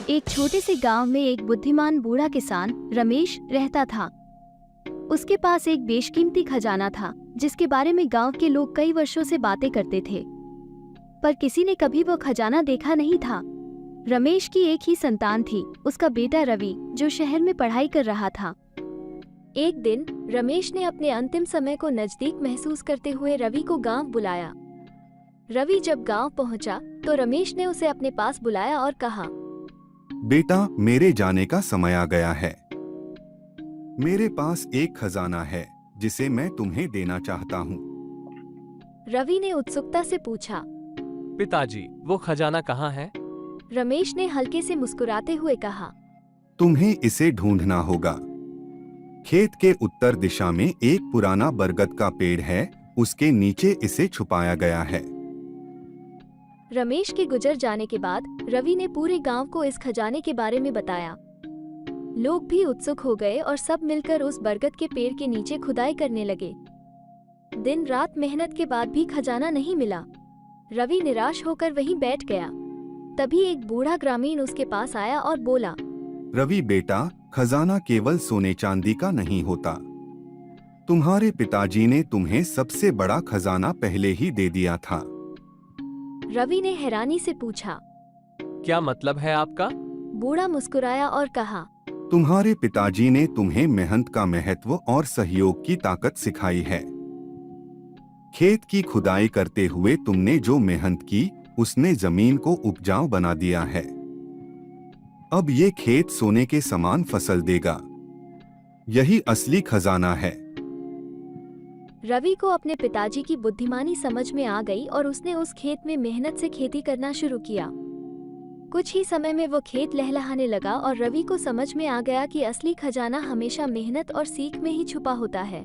एक छोटे से गांव में एक बुद्धिमान बूढ़ा किसान रमेश रहता था। उसके पास एक बेशकीमती खजाना था जिसके बारे में गांव के लोग कई वर्षों से बातें करते थे, पर किसी ने कभी वो खजाना देखा नहीं था। रमेश की एक ही संतान थी, उसका बेटा रवि, जो शहर में पढ़ाई कर रहा था। एक दिन रमेश ने अपने अंतिम समय को नजदीक महसूस करते हुए रवि को गांव बुलाया। रवि जब गांव पहुंचा तो रमेश ने उसे अपने पास बुलाया और कहा, बेटा, मेरे जाने का समय आ गया है। मेरे पास एक खजाना है जिसे मैं तुम्हें देना चाहता हूँ। रवि ने उत्सुकता से पूछा। पिताजी, वो खजाना कहाँ है? रमेश ने हल्के से मुस्कुराते हुए कहा, तुम्हें इसे ढूंढना होगा। खेत के उत्तर दिशा में एक पुराना बरगद का पेड़ है, उसके नीचे इसे छुपाया गया है। रमेश के गुजर जाने के बाद रवि ने पूरे गांव को इस खजाने के बारे में बताया। लोग भी उत्सुक हो गए और सब मिलकर उस बरगद के पेड़ के नीचे खुदाई करने लगे। दिन रात मेहनत के बाद भी खजाना नहीं मिला। रवि निराश होकर वहीं बैठ गया। तभी एक बूढ़ा ग्रामीण उसके पास आया और बोला, रवि बेटा, खजाना केवल सोने चांदी का नहीं होता। तुम्हारे पिताजी ने तुम्हें सबसे बड़ा खजाना पहले ही दे दिया था। रवि ने हैरानी से पूछा, क्या मतलब है आपका? बूढ़ा मुस्कुराया और कहा, तुम्हारे पिताजी ने तुम्हें मेहनत का महत्व और सहयोग की ताकत सिखाई है। खेत की खुदाई करते हुए तुमने जो मेहनत की, उसने जमीन को उपजाऊ बना दिया है। अब ये खेत सोने के समान फसल देगा। यही असली खजाना है। रवि को अपने पिताजी की बुद्धिमानी समझ में आ गई और उसने उस खेत में मेहनत से खेती करना शुरू किया। कुछ ही समय में वो खेत लहलहाने लगा और रवि को समझ में आ गया कि असली खजाना हमेशा मेहनत और सीख में ही छुपा होता है।